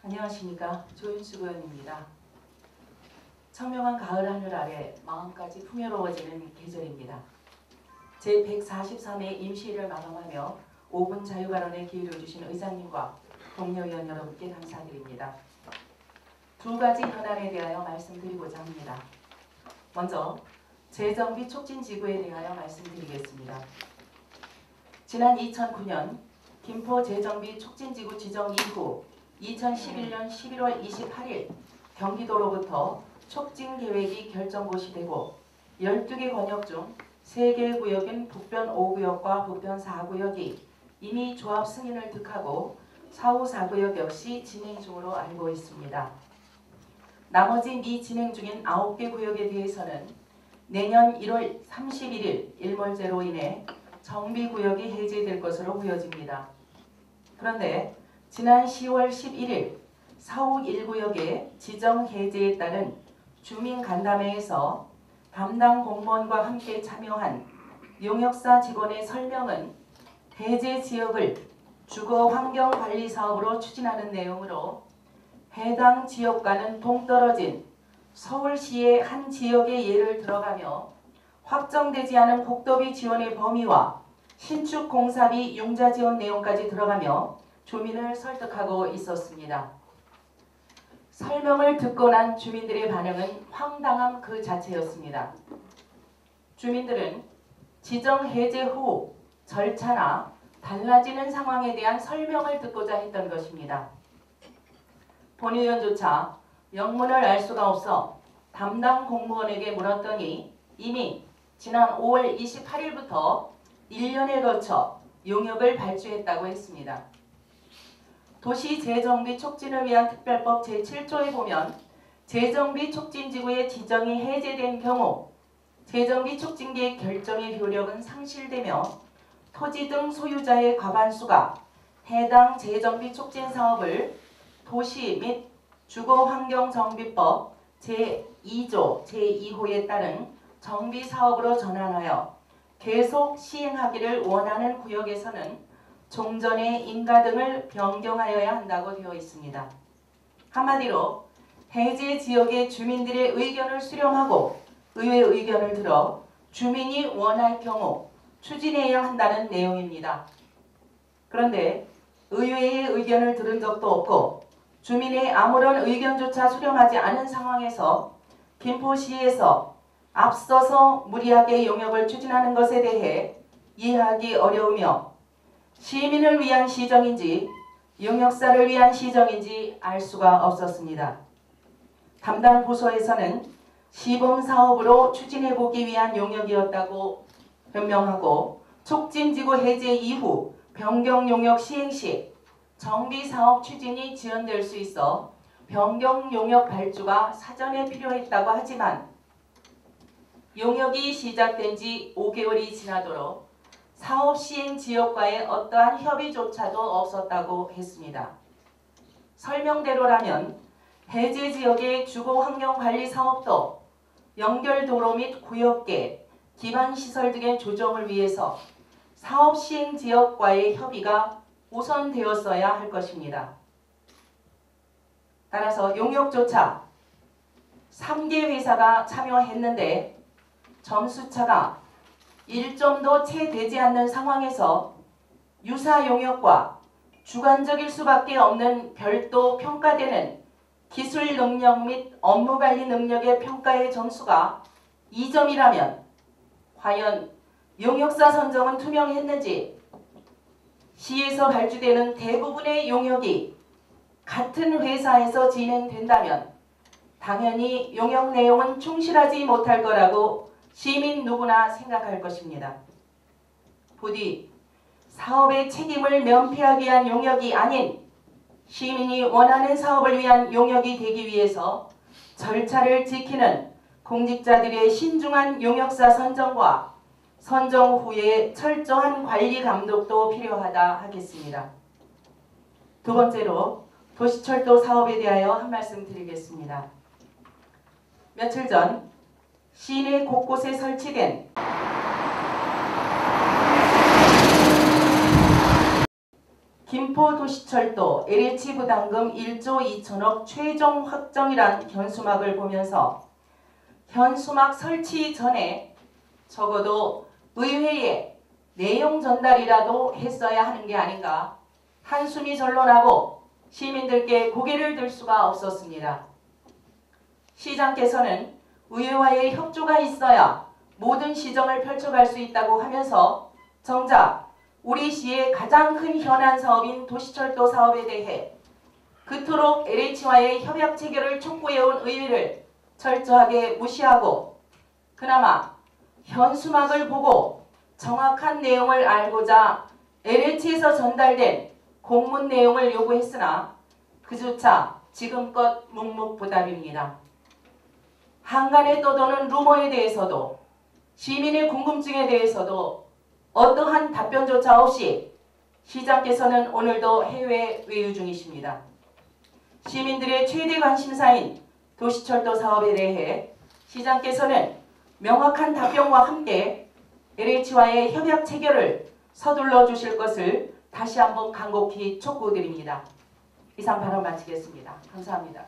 안녕하십니까. 조윤수 의원입니다. 청명한 가을 하늘 아래 마음까지 풍요로워지는 계절입니다. 제143회 임시회를 마감하며 5분 자유발언의 기회를 주신 의장님과 동료 의원 여러분께 감사드립니다. 두 가지 현안에 대하여 말씀드리고자 합니다. 먼저 재정비 촉진지구에 대하여 말씀드리겠습니다. 지난 2009년 김포 재정비 촉진지구 지정 이후 2011년 11월 28일 경기도로부터 촉진계획이 결정고시되고 12개 권역 중 3개의 구역인 북변 5구역과 북변 4구역이 이미 조합 승인을 득하고 4, 5, 4구역 역시 진행 중으로 알고 있습니다. 나머지 미진행 중인 9개 구역에 대해서는 내년 1월 31일 일몰제로 인해 정비구역이 해제될 것으로 보여집니다. 그런데 지난 10월 11일 사옥 1구역의 지정 해제에 따른 주민 간담회에서 담당 공무원과 함께 참여한 용역사 직원의 설명은 해제 지역을 주거환경관리사업으로 추진하는 내용으로 해당 지역과는 동떨어진 서울시의 한 지역의 예를 들어가며 확정되지 않은 국도비 지원의 범위와 신축 공사비 융자 지원 내용까지 들어가며 주민을 설득하고 있었습니다. 설명을 듣고 난 주민들의 반응은 황당함 그 자체였습니다. 주민들은 지정 해제 후 절차나 달라지는 상황에 대한 설명을 듣고자 했던 것입니다. 본 의원조차 영문을 알 수가 없어 담당 공무원에게 물었더니 이미 지난 5월 28일부터 1년에 걸쳐 용역을 발주했다고 했습니다. 도시 재정비 촉진을 위한 특별법 제7조에 보면 재정비 촉진지구의 지정이 해제된 경우 재정비 촉진계획 결정의 효력은 상실되며 토지 등 소유자의 과반수가 해당 재정비 촉진 사업을 도시 및 주거환경정비법 제2조 제2호에 따른 정비사업으로 전환하여 계속 시행하기를 원하는 구역에서는 종전의 인가 등을 변경하여야 한다고 되어 있습니다. 한마디로 해제 지역의 주민들의 의견을 수렴하고 의회 의견을 들어 주민이 원할 경우 추진해야 한다는 내용입니다. 그런데 의회의 의견을 들은 적도 없고 주민의 아무런 의견조차 수렴하지 않은 상황에서 김포시에서 앞서서 무리하게 용역을 추진하는 것에 대해 이해하기 어려우며 시민을 위한 시정인지 용역사를 위한 시정인지 알 수가 없었습니다. 담당 부서에서는 시범사업으로 추진해보기 위한 용역이었다고 변명하고 촉진지구 해제 이후 변경용역 시행 시 정비사업 추진이 지연될 수 있어 변경용역 발주가 사전에 필요했다고 하지만 용역이 시작된 지 5개월이 지나도록 사업 시행 지역과의 어떠한 협의조차도 없었다고 했습니다. 설명대로라면 해제 지역의 주거환경관리 사업도 연결도로 및 구역계, 기반시설 등의 조정을 위해서 사업 시행 지역과의 협의가 우선되었어야 할 것입니다. 따라서 용역조차 3개 회사가 참여했는데 점수차가 1점도 채 되지 않는 상황에서 유사 용역과 주관적일 수밖에 없는 별도 평가되는 기술 능력 및 업무관리 능력의 평가의 점수가 2점이라면 과연 용역사 선정은 투명했는지 시에서 발주되는 대부분의 용역이 같은 회사에서 진행된다면 당연히 용역 내용은 충실하지 못할 거라고 시민 누구나 생각할 것입니다. 부디 사업의 책임을 면피하기 위한 용역이 아닌 시민이 원하는 사업을 위한 용역이 되기 위해서 절차를 지키는 공직자들의 신중한 용역사 선정과 선정 후에 철저한 관리 감독도 필요하다 하겠습니다. 두 번째로 도시철도 사업에 대하여 한 말씀 드리겠습니다. 며칠 전 시내 곳곳에 설치된 김포도시철도 LH 부담금 1조 2천억 최종 확정이란 현수막을 보면서 현수막 설치 전에 적어도 의회에 내용 전달이라도 했어야 하는 게 아닌가 한숨이 절로 나고 시민들께 고개를 들 수가 없었습니다. 시장께서는 의회와의 협조가 있어야 모든 시정을 펼쳐갈 수 있다고 하면서 정작 우리 시의 가장 큰 현안 사업인 도시철도 사업에 대해 그토록 LH와의 협약 체결을 촉구해온 의회를 철저하게 무시하고 그나마 현수막을 보고 정확한 내용을 알고자 LH에서 전달된 공문 내용을 요구했으나 그조차 지금껏 묵묵부답입니다. 한간에 떠도는 루머에 대해서도 시민의 궁금증에 대해서도 어떠한 답변조차 없이 시장께서는 오늘도 해외 외유 중이십니다. 시민들의 최대 관심사인 도시철도 사업에 대해 시장께서는 명확한 답변과 함께 LH와의 협약 체결을 서둘러 주실 것을 다시 한번 간곡히 촉구드립니다. 이상 발언 마치겠습니다. 감사합니다.